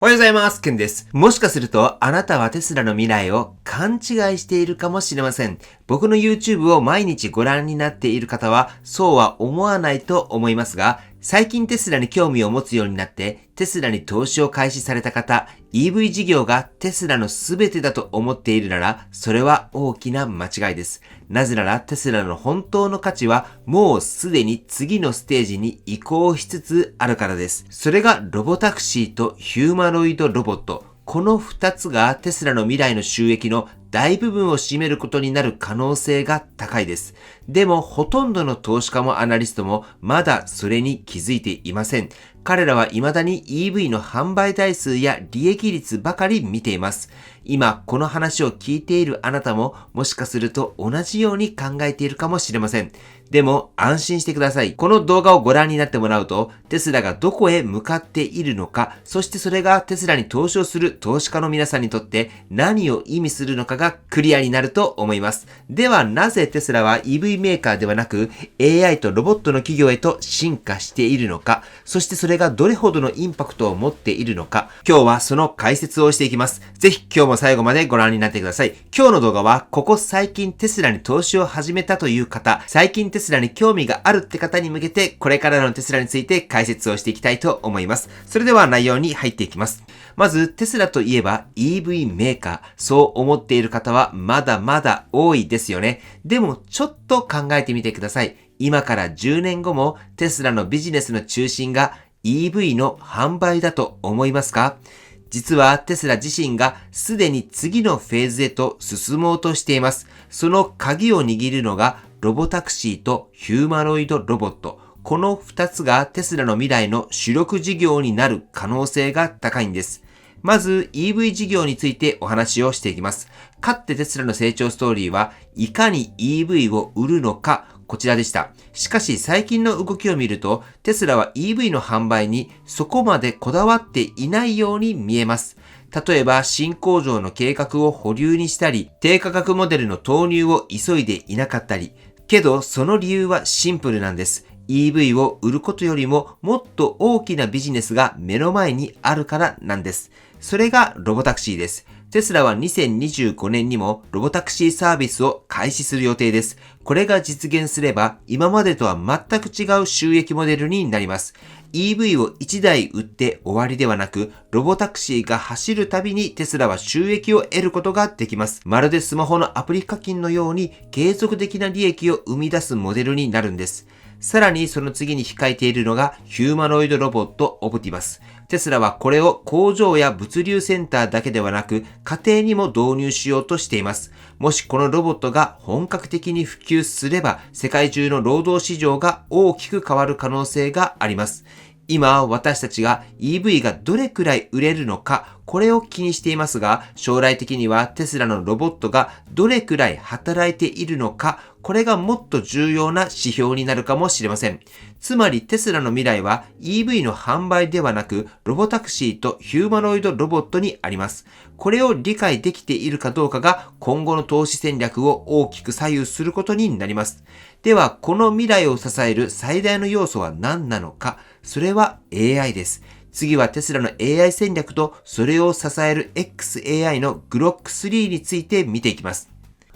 おはようございます。ケンです。もしかするとあなたはテスラの未来を勘違いしているかもしれません。僕の YouTube を毎日ご覧になっている方はそうは思わないと思いますが、最近テスラに興味を持つようになってテスラに投資を開始された方、EV 事業がテスラの全てだと思っているなら、それは大きな間違いです。なぜならテスラの本当の価値はもうすでに次のステージに移行しつつあるからです。それがロボタクシーとヒューマノイドロボット。この2つがテスラの未来の収益の大部分を占めることになる可能性が高いです。でもほとんどの投資家もアナリストもまだそれに気づいていません。彼らは未だに EV の販売台数や利益率ばかり見ています。今この話を聞いているあなたももしかすると同じように考えているかもしれません。でも安心してください。この動画をご覧になってもらうと、テスラがどこへ向かっているのか、そしてそれがテスラに投資をする投資家の皆さんにとって何を意味するのかがクリアになると思います。ではなぜテスラは EV メーカーではなく AI とロボットの企業へと進化しているのか、そしてそれがどれほどのインパクトを持っているのか、今日はその解説をしていきます。ぜひ今日も最後までご覧になってください。今日の動画はここ最近テスラに投資を始めたという方、最近テスラに興味があるって方に向けてこれからのテスラについて解説をしていきたいと思います。それでは内容に入っていきます。まずテスラといえば EV メーカー、そう思っている方はまだまだ多いですよね。でもちょっと考えてみてください。今から10年後もテスラのビジネスの中心が EV の販売だと思いますか？実はテスラ自身がすでに次のフェーズへと進もうとしています。その鍵を握るのがロボタクシーとヒューマノイドロボット。この2つがテスラの未来の主力事業になる可能性が高いんです。まず EV 事業についてお話をしていきます。かつてテスラの成長ストーリーはいかに EV を売るのか、こちらでした。しかし最近の動きを見ると、テスラは EV の販売にそこまでこだわっていないように見えます。例えば新工場の計画を保留にしたり、低価格モデルの投入を急いでいなかったり、けどその理由はシンプルなんです。EV を売ることよりももっと大きなビジネスが目の前にあるからなんです。それがロボタクシーです。テスラは2025年にもロボタクシーサービスを開始する予定です。これが実現すれば今までとは全く違う収益モデルになります。EV を1台売って終わりではなく、ロボタクシーが走るたびにテスラは収益を得ることができます。まるでスマホのアプリ課金のように継続的な利益を生み出すモデルになるんです。さらにその次に控えているのがヒューマノイドロボットオプティマス。テスラはこれを工場や物流センターだけではなく家庭にも導入しようとしています。もしこのロボットが本格的に普及すれば世界中の労働市場が大きく変わる可能性があります。今私たちが EV がどれくらい売れるのか、これを気にしていますが、将来的にはテスラのロボットがどれくらい働いているのか、これがもっと重要な指標になるかもしれません。つまりテスラの未来は EV の販売ではなく、ロボタクシーとヒューマノイドロボットにあります。これを理解できているかどうかが今後の投資戦略を大きく左右することになります。では、この未来を支える最大の要素は何なのか、それは AI です。次はテスラの AI 戦略とそれを支える XAI の Grok3 について見ていきます。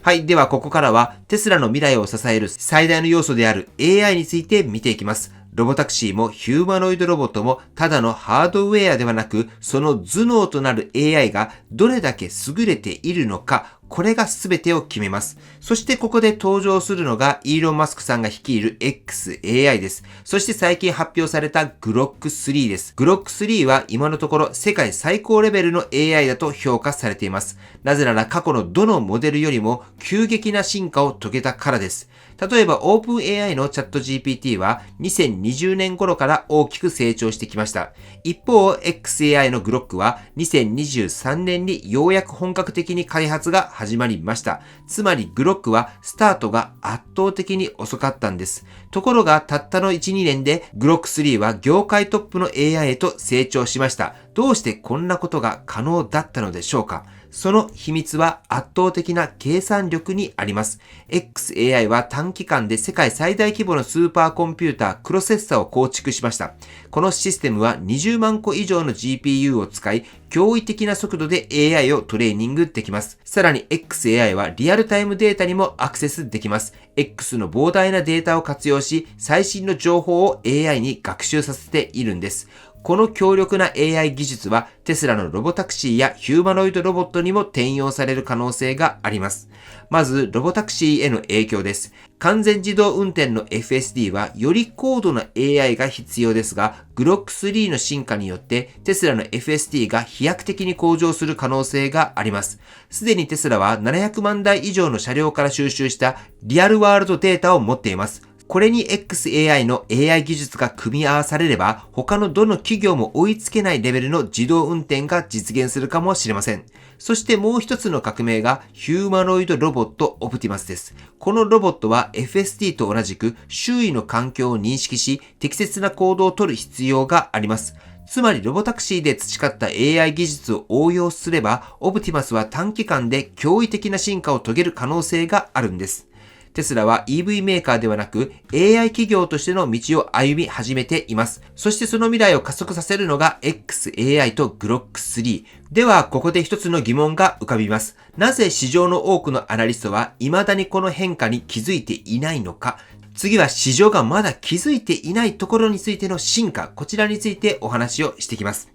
はい。ではここからはテスラの未来を支える最大の要素である AI について見ていきます。ロボタクシーもヒューマノイドロボットもただのハードウェアではなく、その頭脳となる AI がどれだけ優れているのか、これが全てを決めます。そしてここで登場するのがイーロン・マスクさんが率いる XAI です。そして最近発表された Grok3 です。Grok3 は今のところ世界最高レベルの AI だと評価されています。なぜなら過去のどのモデルよりも急激な進化を遂げたからです。例えば OpenAI のチャット GPT は2020年頃から大きく成長してきました。一方 XAI の Grok は2023年にようやく本格的に開発が始まりました。つまり Grok はスタートが圧倒的に遅かったんです。ところがたったの 1,2 年で Grok3 は業界トップの AI へと成長しました。どうしてこんなことが可能だったのでしょうか？その秘密は圧倒的な計算力にあります。XAI は短期間で世界最大規模のスーパーコンピュータークロセッサを構築しました。このシステムは20万個以上の GPU を使い、驚異的な速度で AI をトレーニングできます。さらに XAI はリアルタイムデータにもアクセスできます。X の膨大なデータを活用し、最新の情報を AI に学習させているんです。この強力な AI 技術はテスラのロボタクシーやヒューマノイドロボットにも転用される可能性があります。まず、ロボタクシーへの影響です。完全自動運転の FSD はより高度な AI が必要ですが、Grok 3の進化によってテスラの FSD が飛躍的に向上する可能性があります。すでにテスラは700万台以上の車両から収集したリアルワールドデータを持っています。これに XAI の AI 技術が組み合わされれば、他のどの企業も追いつけないレベルの自動運転が実現するかもしれません。そしてもう一つの革命がヒューマノイドロボットオプティマスです。このロボットは FSD と同じく周囲の環境を認識し、適切な行動をとる必要があります。つまりロボタクシーで培った AI 技術を応用すれば、オプティマスは短期間で驚異的な進化を遂げる可能性があるんです。テスラは EV メーカーではなく AI 企業としての道を歩み始めています。そしてその未来を加速させるのが XAI と Grok 3。では、ここで一つの疑問が浮かびます。なぜ市場の多くのアナリストは未だにこの変化に気づいていないのか。次は市場がまだ気づいていないところについての進化、こちらについてお話をしていきます。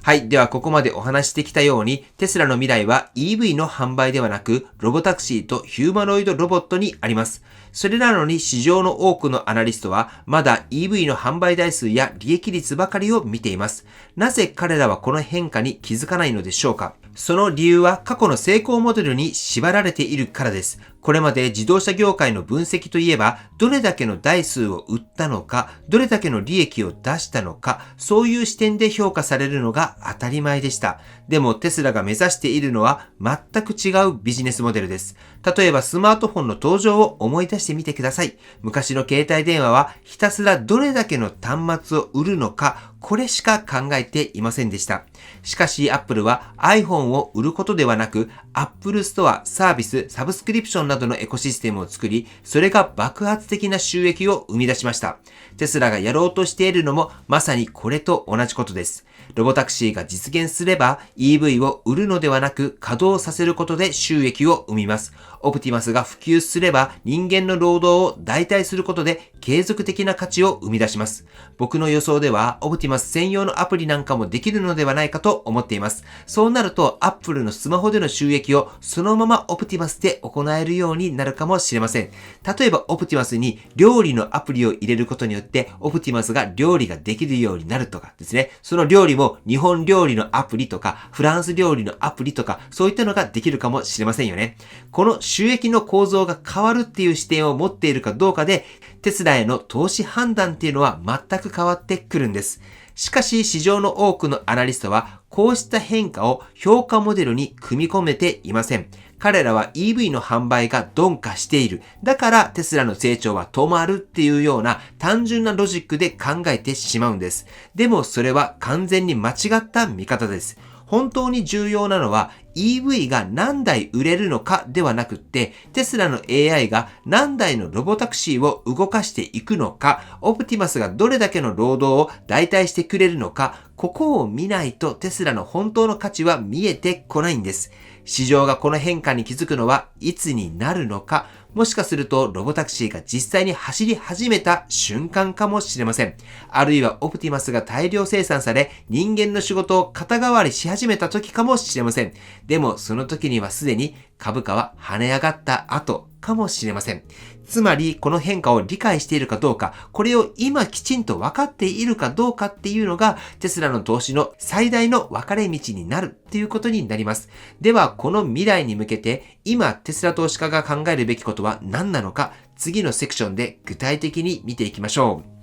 はい。では、ここまでお話してきたように、テスラの未来は EV の販売ではなく、ロボタクシーとヒューマノイドロボットにあります。それなのに市場の多くのアナリストは、まだ EV の販売台数や利益率ばかりを見ています。なぜ彼らはこの変化に気づかないのでしょうか？その理由は過去の成功モデルに縛られているからです。これまで自動車業界の分析といえば、どれだけの台数を売ったのか、どれだけの利益を出したのか、そういう視点で評価されるのが当たり前でした。でもテスラが目指しているのは全く違うビジネスモデルです。例えばスマートフォンの登場を思い出してみてください。昔の携帯電話はひたすらどれだけの端末を売るのか、これしか考えていませんでした。しかし Apple は iPhone を売ることではなく Apple Store、サービス、サブスクリプションなどのエコシステムを作り、それが爆発的な収益を生み出しました。テスラがやろうとしているのもまさにこれと同じことです。ロボタクシーが実現すれば EV を売るのではなく稼働させることで収益を生みます。オプティマスが普及すれば人間の労働を代替することで継続的な価値を生み出します。僕の予想ではオプティマス専用のアプリなんかもできるのではないかと思っています。そうなると Apple のスマホでの収益をそのままオプティマスで行えるようになるかもしれません。例えばオプティマスに料理のアプリを入れることによってオプティマスが料理ができるようになるとかですね。その料理も日本料理のアプリとかフランス料理のアプリとかそういったのができるかもしれませんよね。この収益の構造が変わるっていう視点を持っているかどうかでテスラへの投資判断っていうのは全く変わってくるんです。しかし市場の多くのアナリストはこうした変化を評価モデルに組み込めていません。彼らは EV の販売が鈍化している。だからテスラの成長は止まるっていうような単純なロジックで考えてしまうんです。でもそれは完全に間違った見方です。本当に重要なのは EV が何台売れるのかではなくってテスラの AI が何台のロボタクシーを動かしていくのか、オプティマスがどれだけの労働を代替してくれるのか、ここを見ないとテスラの本当の価値は見えてこないんです。市場がこの変化に気づくのはいつになるのか、もしかするとロボタクシーが実際に走り始めた瞬間かもしれません。あるいはオプティマスが大量生産され人間の仕事を肩代わりし始めた時かもしれません。でもその時にはすでに株価は跳ね上がった後かもしれません。つまりこの変化を理解しているかどうか、これを今きちんと分かっているかどうかっていうのがテスラの投資の最大の分かれ道になるっていうことになります。ではこの未来に向けて今テスラ投資家が考えるべきことは何なのか、次のセクションで具体的に見ていきましょう。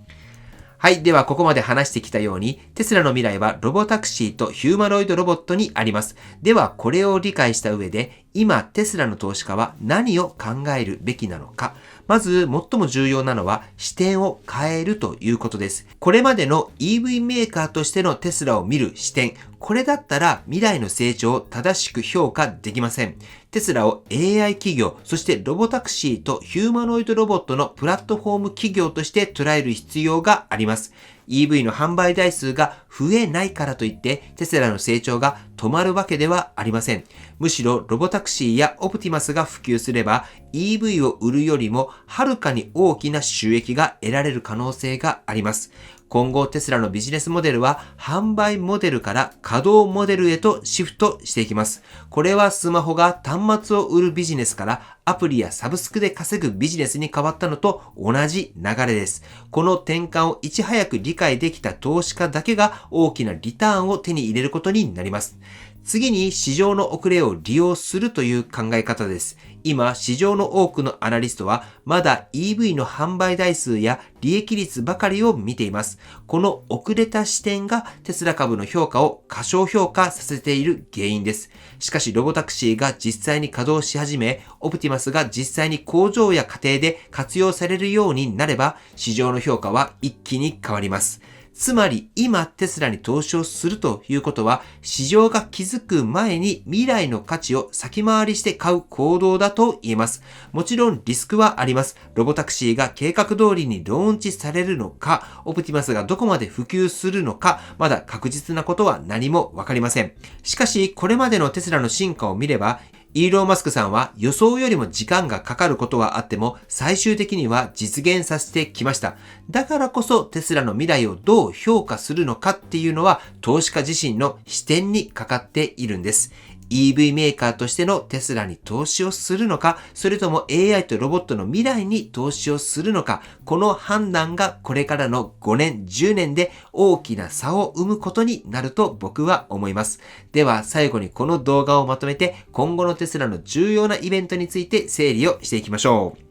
はい。では、ここまで話してきたように、テスラの未来はロボタクシーとヒューマノイドロボットにあります。では、これを理解した上で、今、テスラの投資家は何を考えるべきなのか。まず、最も重要なのは視点を変えるということです。これまでの EV メーカーとしてのテスラを見る視点、これだったら未来の成長を正しく評価できません。テスラを AI 企業、そしてロボタクシーとヒューマノイドロボットのプラットフォーム企業として捉える必要があります。EV の販売台数が増えないからといってテスラの成長が止まるわけではありません。むしろロボタクシーやオプティマスが普及すれば EV を売るよりもはるかに大きな収益が得られる可能性があります。今後テスラのビジネスモデルは販売モデルから稼働モデルへとシフトしていきます。これはスマホが端末を売るビジネスからアプリやサブスクで稼ぐビジネスに変わったのと同じ流れです。この転換をいち早く理解できた投資家だけが大きなリターンを手に入れることになります。次に市場の遅れを利用するという考え方です。今、市場の多くのアナリストはまだ EV の販売台数や利益率ばかりを見ています。この遅れた視点がテスラ株の評価を過小評価させている原因です。しかしロボタクシーが実際に稼働し始め、オプティマスが実際に工場や家庭で活用されるようになれば、市場の評価は一気に変わります。つまり今テスラに投資をするということは市場が気づく前に未来の価値を先回りして買う行動だと言えます。もちろんリスクはあります。ロボタクシーが計画通りにローンチされるのか、オプティマスがどこまで普及するのか、まだ確実なことは何もわかりません。しかしこれまでのテスラの進化を見れば、イーロン・マスクさんは予想よりも時間がかかることはあっても最終的には実現させてきました。だからこそテスラの未来をどう評価するのかっていうのは投資家自身の視点にかかっているんです。EV メーカーとしてのテスラに投資をするのか、それとも AI とロボットの未来に投資をするのか、この判断がこれからの5年、10年で大きな差を生むことになると僕は思います。では最後にこの動画をまとめて今後のテスラの重要なイベントについて整理をしていきましょう。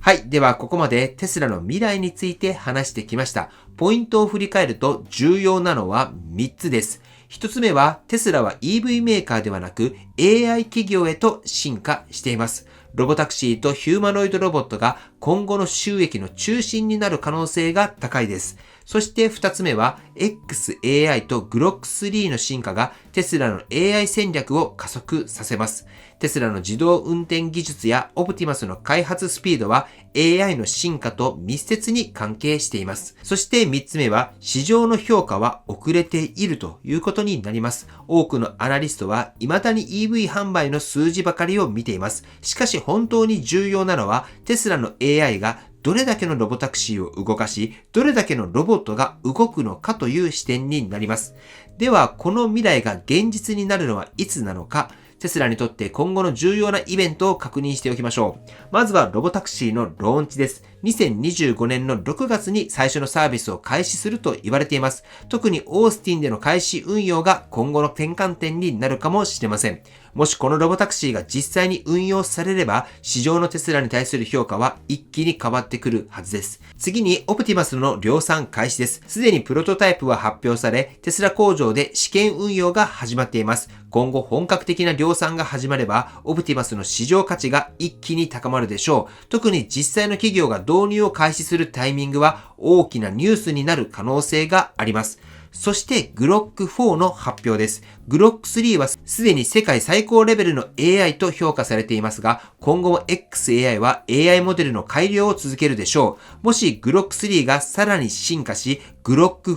はい。では、ここまでテスラの未来について話してきました。ポイントを振り返ると重要なのは3つです。1つ目は、テスラは EV メーカーではなく AI 企業へと進化しています。ロボタクシーとヒューマノイドロボットが今後の収益の中心になる可能性が高いです。そして2つ目は XAI と Grok3 の進化がテスラの AI 戦略を加速させます。テスラの自動運転技術やオプティマスの開発スピードは AI の進化と密接に関係しています。そして3つ目は市場の評価は遅れているということになります。多くのアナリストは未だに EV 販売の数字ばかりを見ています。しかし本当に重要なのはテスラの AI がどれだけのロボタクシーを動かし、どれだけのロボットが動くのかという視点になります。では、この未来が現実になるのはいつなのか、テスラにとって今後の重要なイベントを確認しておきましょう。まずはロボタクシーのローンチです。2025年の6月に最初のサービスを開始すると言われています。特にオースティンでの開始運用が今後の転換点になるかもしれません。もしこのロボタクシーが実際に運用されれば、市場のテスラに対する評価は一気に変わってくるはずです。次に、オプティマスの量産開始です。すでにプロトタイプは発表され、テスラ工場で試験運用が始まっています。今後本格的な量産が始まれば、オプティマスの市場価値が一気に高まるでしょう。特に実際の企業が導入を開始するタイミングは大きなニュースになる可能性があります。そして Grok4 の発表です。Grok3 はすでに世界最高レベルの AI と評価されていますが、今後も XAI は AI モデルの改良を続けるでしょう。もし Grok3 がさらに進化し、Grok4、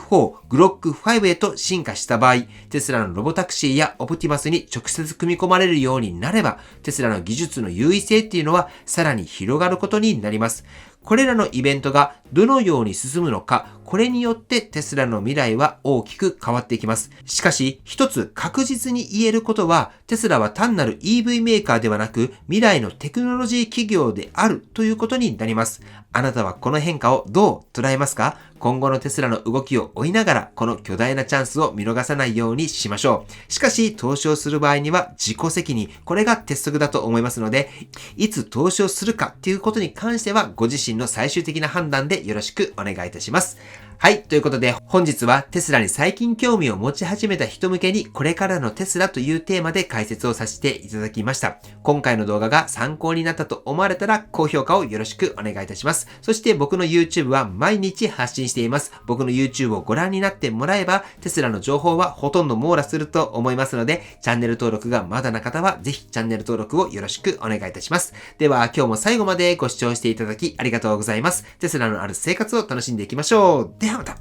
Grok5 へと進化した場合、テスラのロボタクシーやオプティマスに直接組み込まれるようになれば、テスラの技術の優位性っていうのはさらに広がることになります。これらのイベントがどのように進むのか、これによってテスラの未来は大きく変わっていきます。しかし、一つ確実に言えることは、テスラは単なる EV メーカーではなく、未来のテクノロジー企業であるということになります。あなたはこの変化をどう捉えますか？今後のテスラの動きを追いながら、この巨大なチャンスを見逃さないようにしましょう。しかし、投資をする場合には自己責任、これが鉄則だと思いますので、いつ投資をするかっていうことに関しては、ご自身の最終的な判断でよろしくお願いいたします。はい。ということで、本日はテスラに最近興味を持ち始めた人向けに、これからのテスラというテーマで解説をさせていただきました。今回の動画が参考になったと思われたら、高評価をよろしくお願いいたします。そして僕の YouTube は毎日発信しています。僕の YouTube をご覧になってもらえば、テスラの情報はほとんど網羅すると思いますので、チャンネル登録がまだな方は、ぜひチャンネル登録をよろしくお願いいたします。では、今日も最後までご視聴していただきありがとうございます。テスラのある生活を楽しんでいきましょう。ではまた。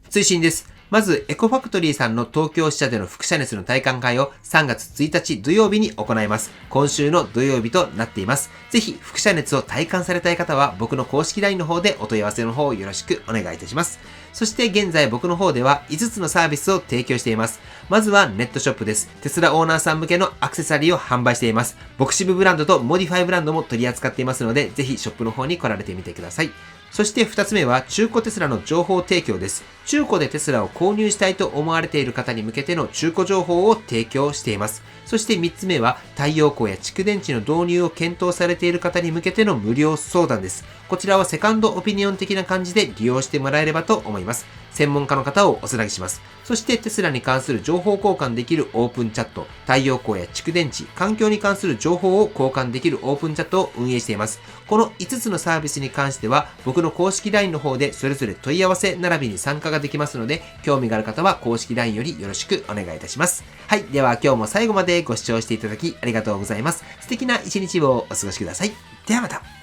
追伸です。まず、エコファクトリーさんの東京支社での輻射熱の体感会を3月1日土曜日に行います。今週の土曜日となっています。ぜひ、輻射熱を体感されたい方は、僕の公式 LINE の方でお問い合わせの方をよろしくお願いいたします。そして現在僕の方では5つのサービスを提供しています。まずはネットショップです。テスラオーナーさん向けのアクセサリーを販売しています。ボクシブブランドとモディファイブランドも取り扱っていますので、ぜひショップの方に来られてみてください。そして2つ目は中古テスラの情報提供です。中古でテスラを購入したいと思われている方に向けての中古情報を提供しています。そして3つ目は太陽光や蓄電池の導入を検討されている方に向けての無料相談です。こちらはセカンドオピニオン的な感じで利用してもらえればと思います。専門家の方をおつなぎします。そしてテスラに関する情報交換できるオープンチャット、太陽光や蓄電池、環境に関する情報を交換できるオープンチャットを運営しています。この5つのサービスに関しては僕の公式 LINE の方でそれぞれ問い合わせ並びに参加ができますので、興味がある方は公式 LINE よりよろしくお願いいたします。はい。では今日も最後までご視聴していただきありがとうございます。素敵な一日をお過ごしください。ではまた。